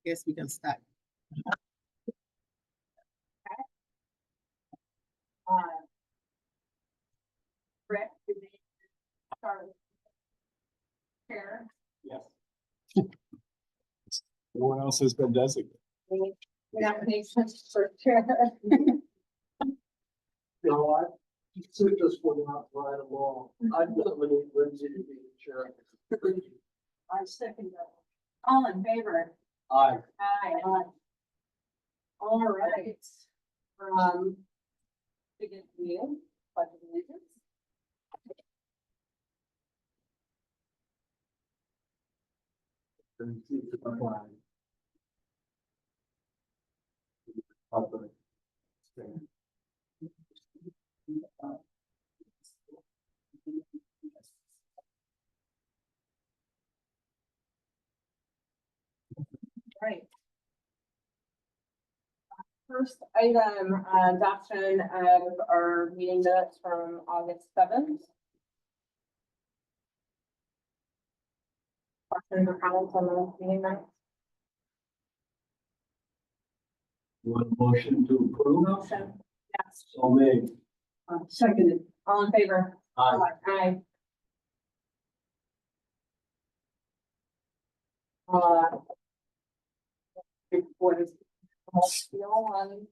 Guess we can start. Rick, did they start chair? Yes. No one else has been designated. Nominations for chair. No, I, Sue just went out right along. I nominate Lindsay to be the chair. I second that. All in favor? Aye. Aye. All right. Begin the meeting, pledge of allegiance. Right. First item, adoption of our meeting minutes from August 7th. Questions or comments on the meeting minutes? One motion to approve. Motion, yes. So made. Seconded. All in favor? Aye. Aye. What is feel on?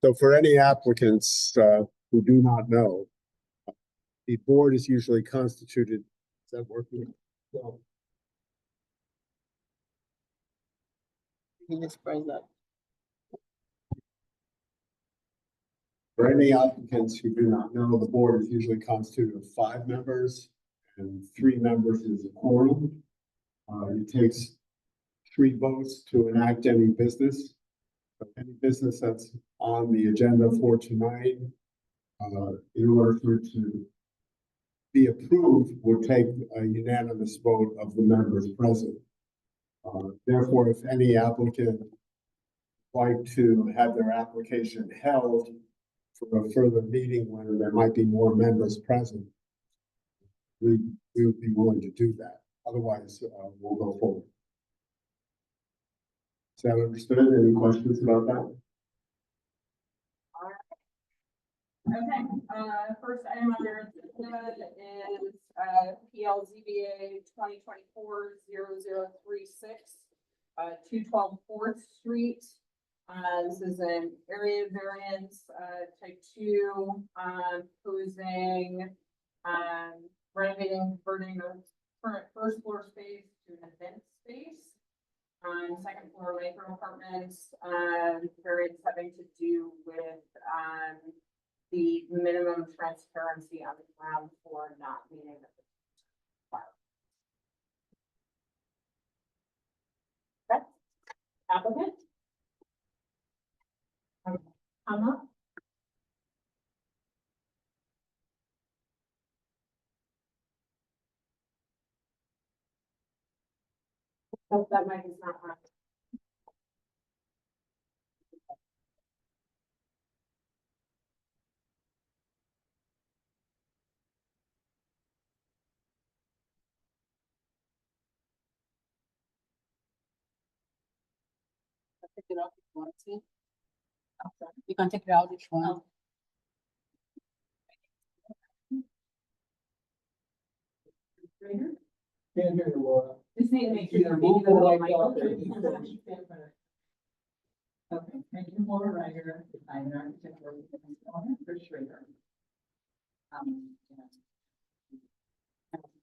So for any applicants who do not know, the board is usually constituted. Is that working? No. You can just press that. For any applicants who do not know, the board is usually constituted of 5 members and 3 members is a quorum. It takes 3 votes to enact any business. Any business that's on the agenda for tonight, in order for it to be approved, would take a unanimous vote of the members present. Therefore, if any applicant would like to have their application held for a further meeting when there might be more members present, we would be willing to do that. Otherwise, we'll go forward. Is that understood? Any questions about that? Okay, first item on your agenda is, PLZBA 2024-0036, 212 4th Street. This is an area variance, type 2, proposing, renovating, converting the current first floor space to an event space. Second floor micro apartments, variance having to do with, the minimum transparency on the ground floor not meeting the requirements. Okay. Applicant? Come up. That mic is not on. Take it off if you want to. You can take it out if you want. Can't hear you, Laura. Just need to make sure Either you're move moving the the mic mic. up or- Okay, thank you, Laura Ryder, I'm an architect owner for Schrader.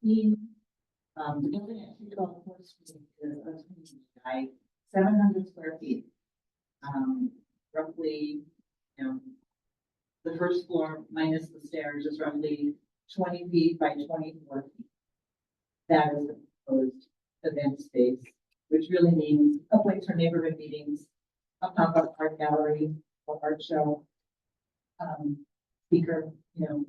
The building at 212 4th Street is by 700 square feet. Roughly, the first floor minus the stairs is roughly 20 feet by 24 feet. That is the proposed event space, which really means a place for neighborhood meetings, a pop-up art gallery or art show. Speaker, doesn't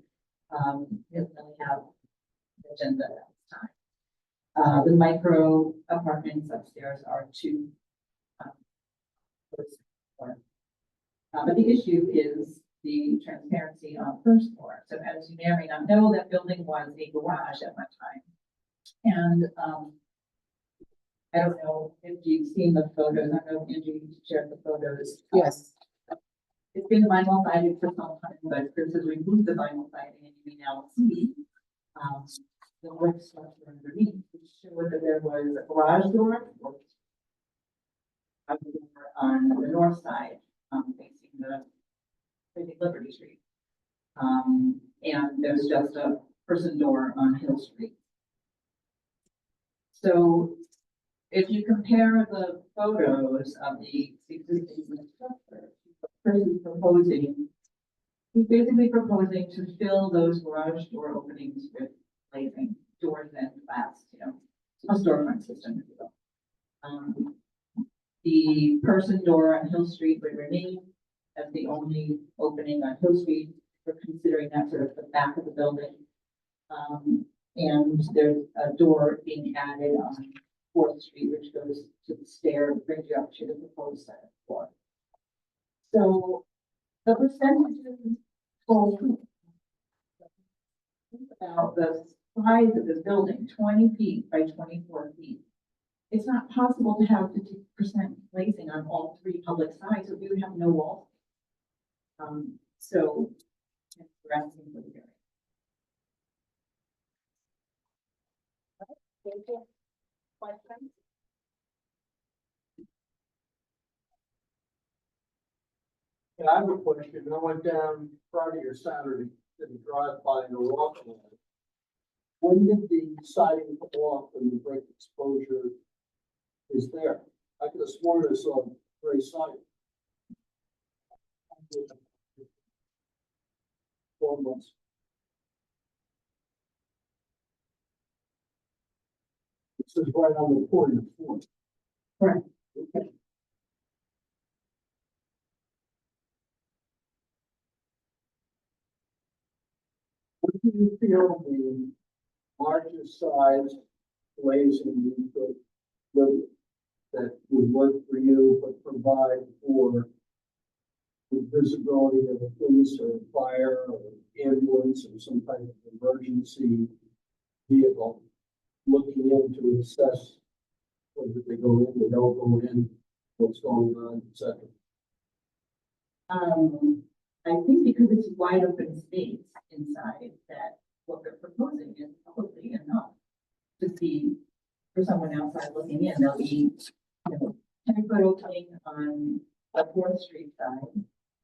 really have an agenda at this time. The micro apartments upstairs are 2 first floor. But the issue is the transparency on first floor. So as you may or may not know, that building was a garage at one time. And, I don't know if you've seen the photos. I don't know if Angie shared the photos. Yes. It's been vinyl sided for some time, but Chris has removed the vinyl siding and you may now see, the wood structure underneath, which showed that there was a garage door. On the north side, facing facing Liberty Street. And there's just a person door on Hill Street. So if you compare the photos of the existing structure, the person proposing, he's basically proposing to fill those garage door openings with glazing doors and glass, a storefront system, if you will. The person door on Hill Street would remain as the only opening on Hill Street. We're considering that sort of the back of the building. And there's a door being added on Fourth Street, which goes to the stair, brings you up to the proposed second floor. So the percentages for about the size of this building, 20 feet by 24 feet. It's not possible to have 50% glazing on all three public sides, so we would have no walls. So we're asking for the variance. Thank you. Questions? Yeah, I have a question. I went down Friday or Saturday, didn't drive by the walk along. When did the siding come off and the break exposure is there? I could have sworn I saw gray siding. 4 months. It says right on the point of four. Correct. Okay. What do you feel the largest size glazing you could live with that would work for you, but provide for the visibility of a police or fire or ambulance or some kind of emergency vehicle looking in to assess whether they go in, they don't go in, what's going on, et cetera? I think because it's wide open space inside, that what they're proposing is probably enough to see for someone outside looking in. They'll be, 10-foot opening on the Fourth Street side,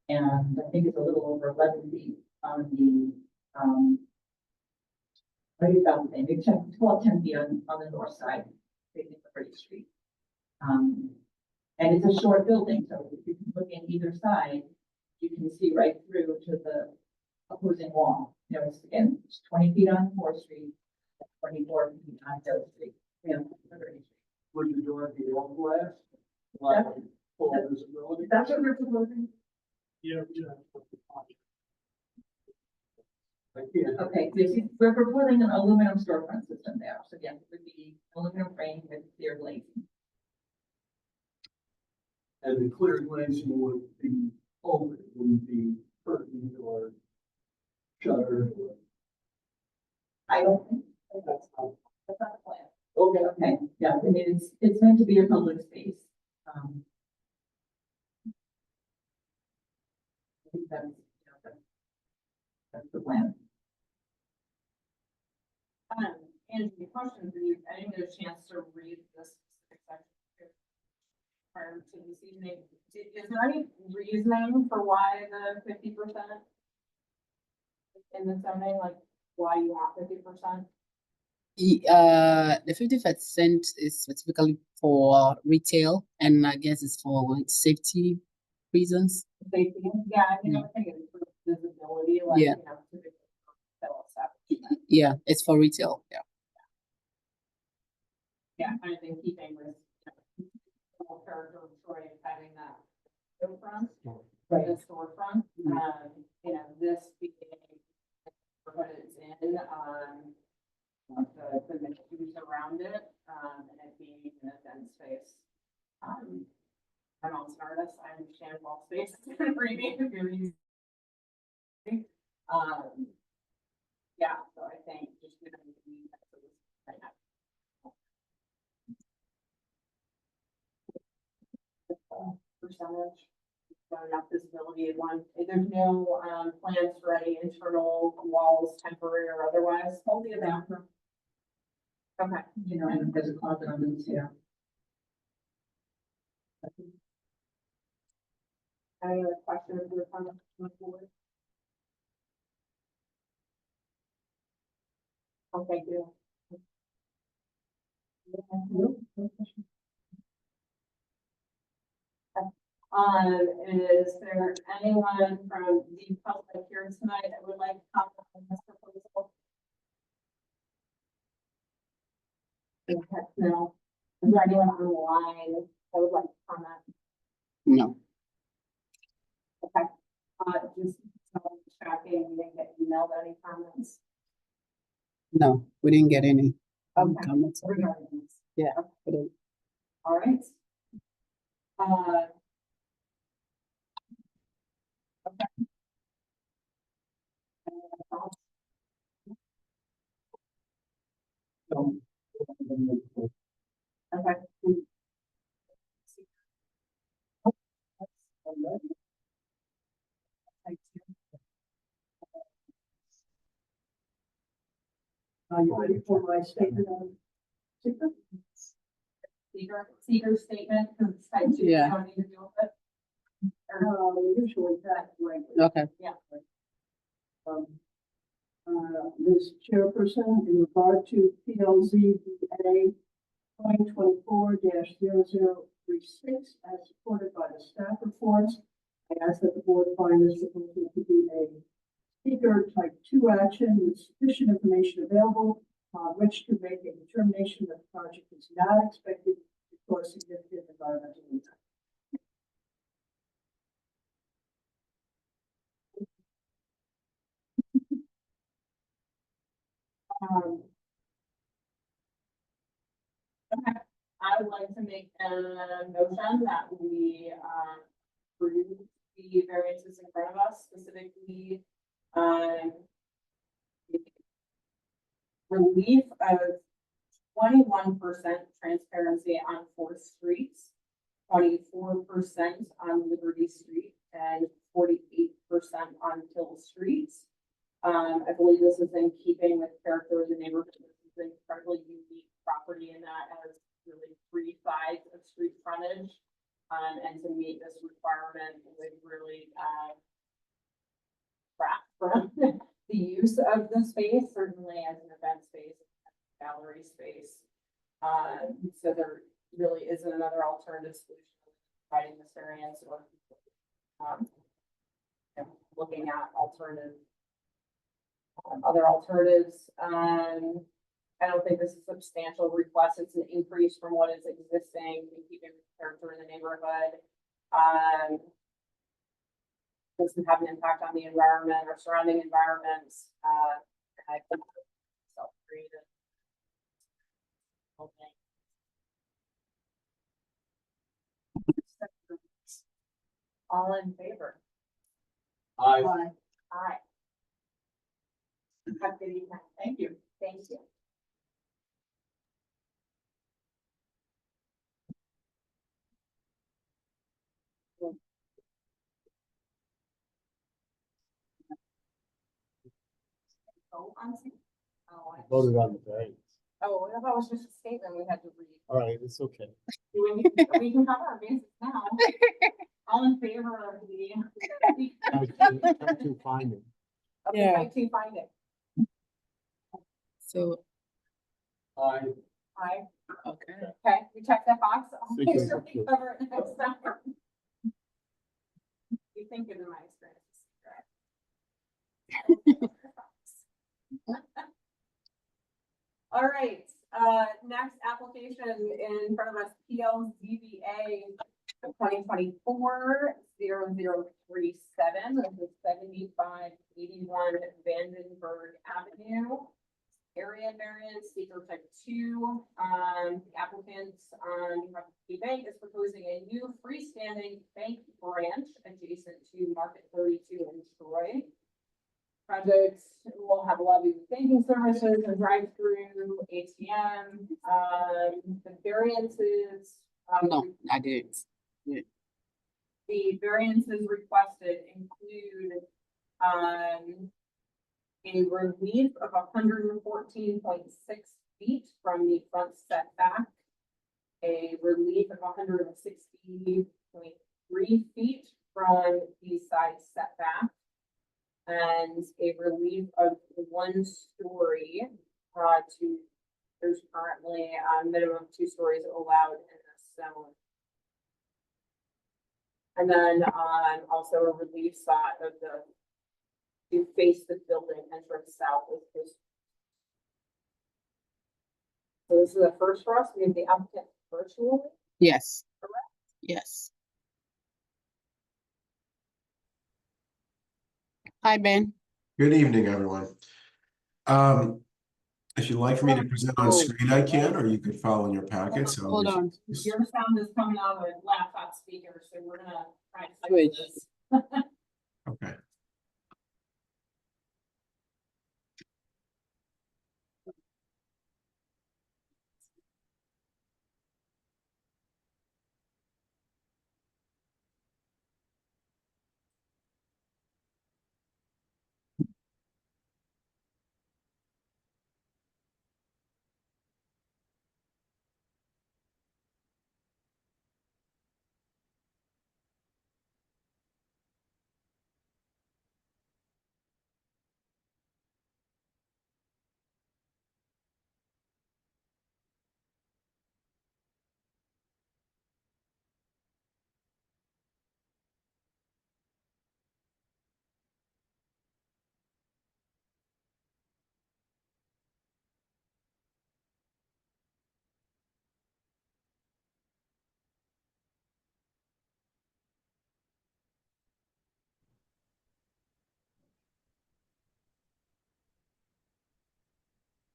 and I think it's a little over 11 feet on the, right about the same, maybe 10 feet on the north side, facing Liberty Street. And it's a short building, so if you can look in either side, you can see right through to the opposing wall. It's again, it's 20 feet on Fourth Street, 24 feet on Hill Street, Liberty Street. Would the door be all glass? Like full visibility? That's what we're proposing. Yeah. I can't. Okay, so you see, we're proposing an aluminum storefront system there. So yes, it would be aluminum frame with clear glazing. And the clear glazing would be open, it wouldn't be curtained or shuttered or. I don't think That's not. that's not the plan. Okay. Okay, yeah, I mean, it's meant to be a public space. I think that's the plan. And the question for you, I didn't get a chance to read this specific section prior to this evening. Is there any reasoning for why the 50%? In the zoning, like why you want 50%? The 50% is specifically for retail, and I guess it's for safety reasons. Safety, yeah, I mean, I think it's for visibility, like, Yeah. typically sell stuff. Yeah, it's for retail. Yeah. Yeah, kind of in keeping with the whole character of Troy having that storefront, Right. the storefront, this being what it's in, the mixed use around it, and it being in a dense space. I'm also an artist, I understand wall space and reading if you're using. Yeah, so I think just given the need for this right now. Percentage, got enough visibility at one, there's no, plans for any internal walls, temporary or otherwise, only a bathroom. Okay, You know, and there's a closet on these here. any other questions or comments from the board? Oh, thank you. Is there anyone from the public here tonight that would like to comment on this proposal? Okay, no. Is there anyone online that would like to comment? No, Okay, just tracking, you didn't get emailed any comments? no, we didn't get any Okay. comments. Regarding this. Yeah. we didn't. All right. Okay. Okay. You ready for my statement on secret? Seeker statement, because it's type two, you Yeah. don't need to deal with it. Or, Usually that way. Okay, yeah, Ms. Chairperson, in regard to PLZBA 2024-0036, as supported by the staff reports, I ask that the board find this proposal to be a seeker type 2 action with sufficient information available on which to make a determination that the project is not expected to cause significant environmental impact. Okay, I would like to make a motion that we, approve the variances in front of us, specifically, relief of 21% transparency on Fourth Street, 24% on Liberty Street, and 48% on Hill Street. I believe this is in keeping with character of the neighborhood. This is an incredibly unique property in that it has really 3 sides of street frontage. And to meet this requirement would really, track from the use of the space, certainly as an event space, gallery space. So there really isn't another alternative solution to providing this variance or, looking at other alternatives. I don't think this is a substantial request. It's an increase from what is existing in keeping with character in the neighborhood. Doesn't have an impact on the environment or surrounding environments. I think self-created. All in favor? I, Aye. Have a good evening. Thank you. Thank you. Oh, voted on the variance. Oh, I thought it was just a statement we had to read. All right, it's okay. We can cover our bases now. All in favor of the. Type 2 finding. Okay, Yeah. type 2 finding. so, I, Aye. okay, Okay, we check that box. I'll make Thank sure you. we cover it next time. You think given my experience. All right, next application in front of us, PLZBA 2024-0037. This is 7581 Vandenberg Avenue. Area side variance, seeker type 2. The applicant on behalf of the bank is proposing a new freestanding bank branch adjacent to Market 32 in Troy. Project will have a lobby with banking services and drive-through ATM. The variances. No, I didn't. The variances requested include, a relief of 114.6 feet from the front setback, a relief of 160.3 feet from the side setback, and a relief of 1 story, to, there's currently a minimum of 2 stories allowed in this zone. And then, also a relief sought of to face the building entrance south of this. So this is a first for us. We have the applicant virtually. Yes. Correct. Yes. Hi, Ben. Good evening, everyone. If you'd like for me to present on screen, I can, or you could follow in your packet. So Hold on. Your sound is coming out of a laptop speaker, so we're gonna try to Switch. this. Okay.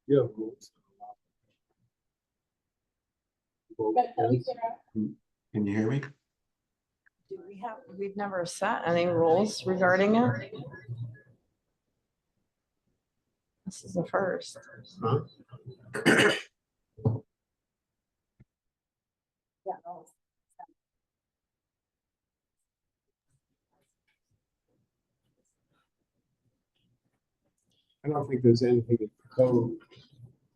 You have rules. Can you hear me? We've never set any rules regarding it. This is the first. Huh? Yeah, no. I don't think there's anything in code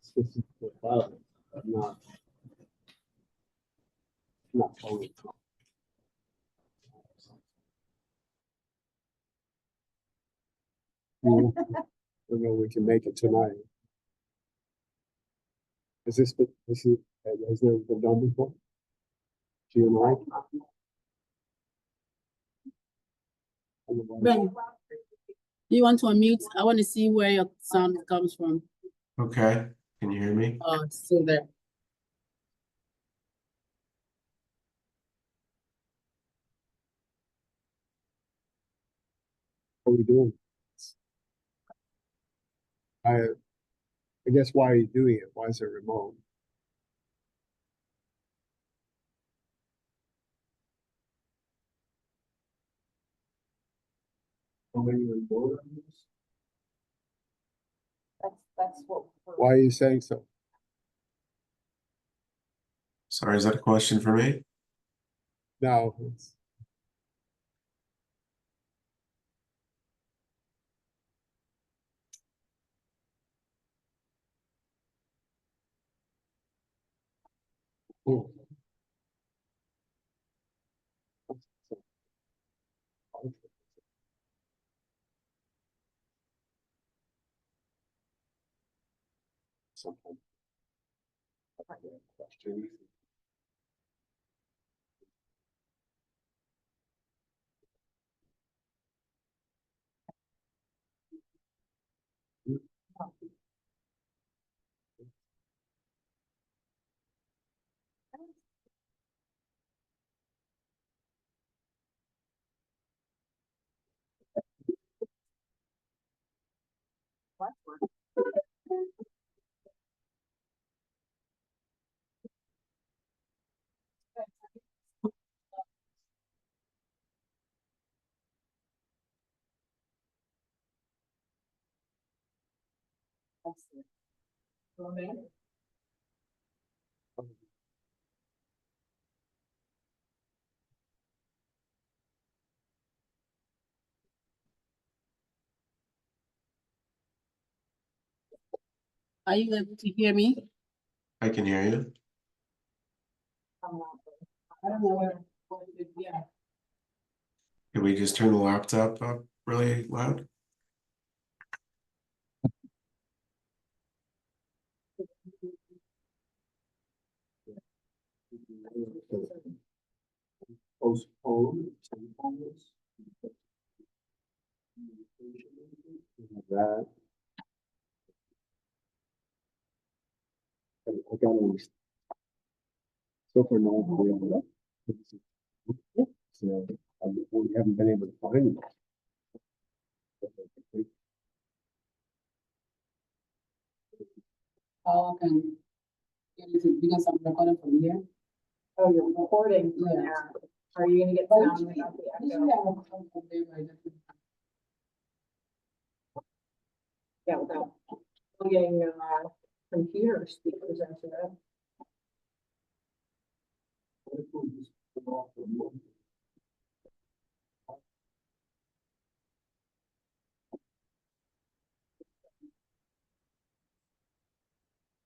specifically about it. I'm not totally. I don't know, we can make it tonight. Is this, has never been done before? Do you know? Ben, you want to unmute? I want to see where your sound comes from. Okay. Can you hear me? Oh, it's still there. What are we doing? I guess why are you doing it? Why is it remote? How many remote on this? That's what. Why are you saying so? Sorry, is that a question for me? No, oh. Sometimes. Question. Are you able to hear me? I can hear you. I don't know yeah. Can we just turn the laptop up really loud? Postpone. That. I got so far, no. So, we haven't been able to find it. Oh, okay. Yeah, because I'm recording from here. Oh, you're recording from Yeah. there. Are you gonna get But sound usually- without the usually echo? I will come from there by the- Yeah, without plugging, computer speakers into it.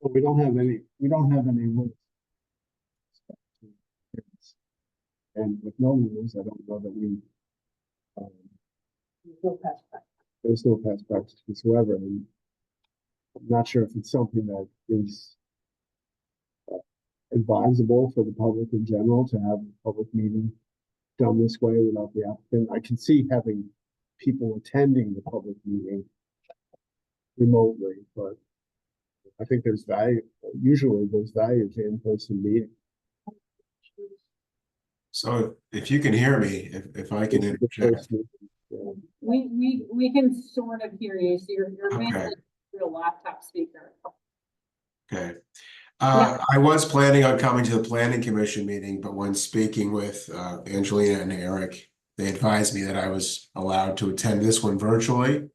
But we don't have any rules. And with no rules, I don't know that there's no past practice whatsoever, and I'm not sure if it's something that is advisable for the public in general to have a public meeting done this way without the applicant. I can see having people attending the public meeting remotely, but I think usually there's value to in-person meeting. So if you can hear me, if I can This is the interject. first meeting, yeah. We can sort of hear you, so you're Okay. mainly through a laptop speaker. Okay. Yeah. I was planning on coming to the planning commission meeting, but when speaking with Angelina and Eric, they advised me that I was allowed to attend this one virtually.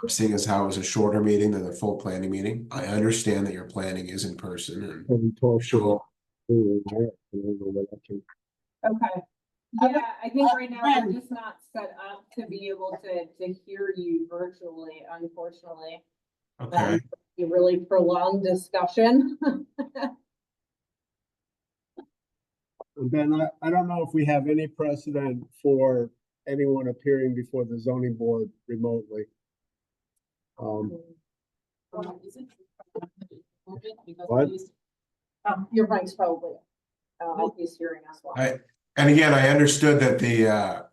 Seeing as how it was a shorter meeting than the full planning meeting. I understand that your planning is in person and And we talked Sure. Okay. Yeah, I think right now we're just not set up to be able to hear you virtually, unfortunately. okay. A really prolonged discussion. Ben, I don't know if we have any precedent for anyone appearing before the zoning board remotely. Is it? Because What? we used- Your mic's probably, he's hearing us well. And again, I understood that the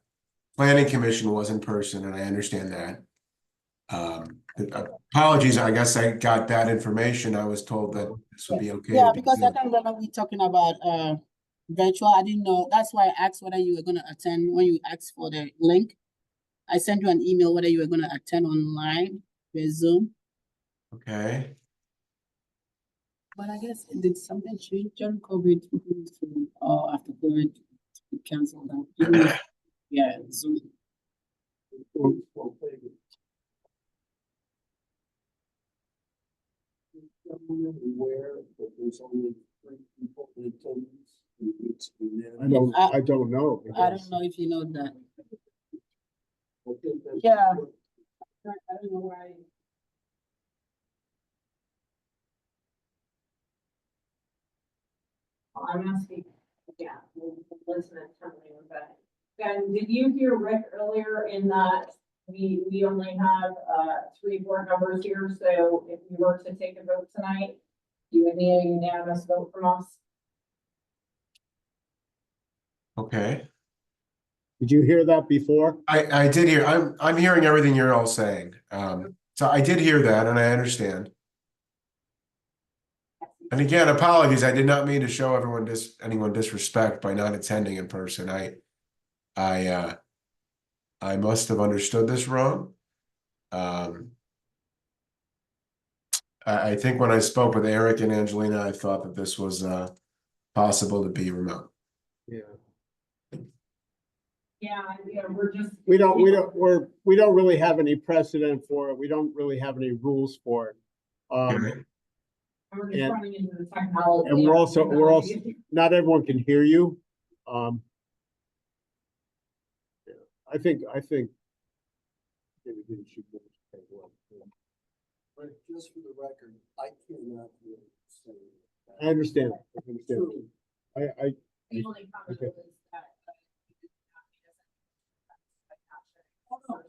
planning commission was in person and I understand that. Apologies, I guess I got bad information. I was told that this would be okay. Yeah, to be because I Zoom. can remember we talking about virtual. I didn't know. That's why I asked whether you were gonna attend when you asked for the link. I sent you an email whether you were gonna attend online with Zoom. Okay. But I guess did something change during COVID? After COVID, we canceled that. Even if- Yeah, Zoom. Aware that there's only 3 people in attendance. I don't know. I don't know if you know that. I think that's- Yeah. I don't know why. I'm asking, yeah, we'll listen and tell me about it. Ben, did you hear Rick earlier in that we only have 3 board members here, so if we were to take a vote tonight, you would need a unanimous vote from us? Okay. Did you hear that before? I did hear, I'm hearing everything you're all saying. So I did hear that and I understand. And again, apologies, I did not mean to show anyone disrespect by not attending in person. I must have understood this wrong. I think when I spoke with Eric and Angelina, I thought that this was possible to be remote. Yeah. Yeah, we're just. We don't really have any precedent for it. We don't really have any rules for it. Okay. And we're just And- running into the technology. And we're also, not everyone can hear you. Yeah, I think. Maybe we should go take one. But just for the record, I cannot really say. I understand, I understand. I, The only comment Okay. was that. Oh, no.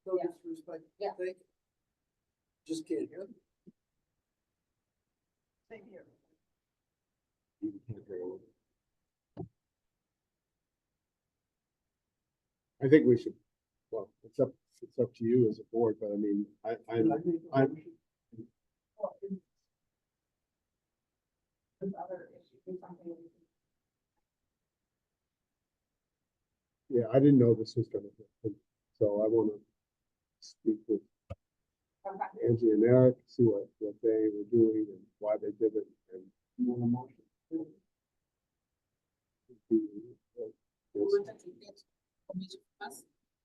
No Yeah. disrespect. Yeah. Thank you. Just can't hear them. I think we should, well, it's up to you as a board, but I mean, There's other issues, something. yeah, I didn't know this was gonna happen. So I wanna speak with Okay. Angie and Eric, see what they were doing and why they did it and. You want a motion?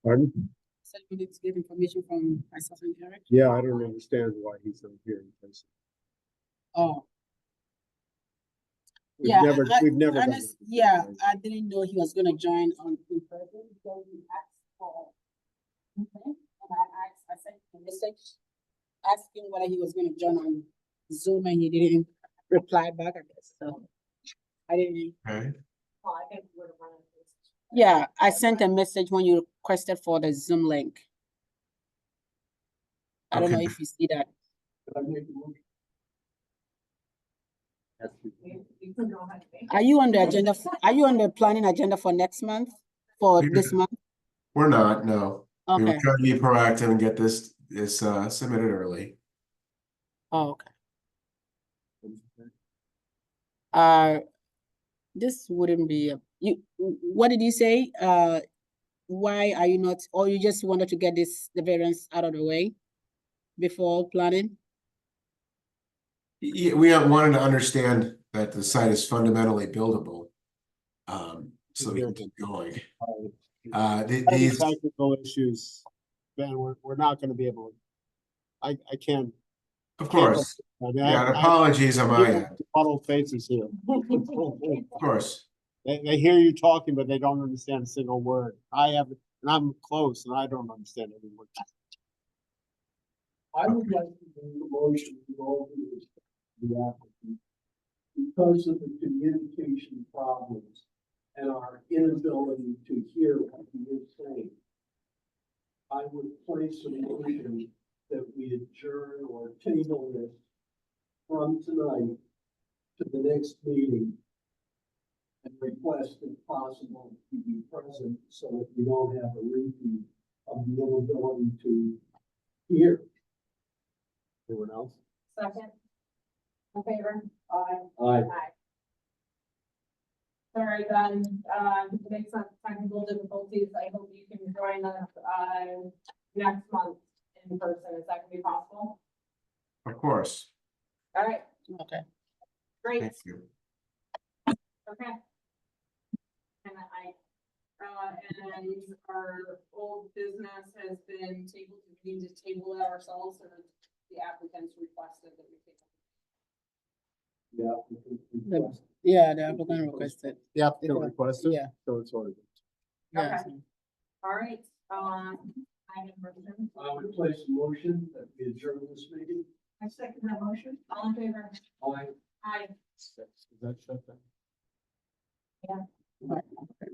Pardon? Said we need to get information from myself and Eric. Yeah, I don't understand why he's not here in person. Oh, We've yeah. never done Honest, it. yeah, I didn't know he was gonna join on in person, so we asked for. And I sent a message asking whether he was gonna join on Zoom and he didn't reply back, I guess, so. I didn't, Okay. Well, I think we're running. yeah, I sent a message when you requested for the Zoom link. I don't know Okay. if you see that. Did I make a motion? You can go ahead. Are you on the agenda, are you on the planning agenda for next month, for this month? We're not, no. We were Okay, trying to be proactive and get this submitted early. oh, okay. This wouldn't be, what did you say? Why are you not, or you just wanted to get the variance out of the way before planning? Yeah, we wanted to understand that the site is fundamentally buildable. So we can keep going. These, Technical issues, then we're not gonna be able. I can't. of course, yeah, and apologies on my end, Puddle faces here. of course. They hear you talking, but they don't understand a single word. And I'm close and I don't understand every word. I would like to make a motion to go over the applicant. Because of the communication problems and our inability to hear what he is saying. I would place a motion that we adjourn or table this from tonight to the next meeting. And request if possible to be present so that we don't have a repeat of the inability to hear. Anyone else? Second. In favor? Aye. Aye. Aye. Sorry, Ben, to make some technical difficulties, I hope you can join us, next month in person, is that gonna be possible? Of course. All right, Okay. great, Thank you. okay. And our old business has been tabled, we need to table it ourselves, and the applicants requested that we take. Yeah. Yeah, the applicant requested, The applicant requested, yeah, so it's already. yeah. Okay. All right, item person. I would place a motion that we adjourn this meeting. I second that motion. All in favor? Aye. Aye. Is that shut down? Yeah. Right, okay.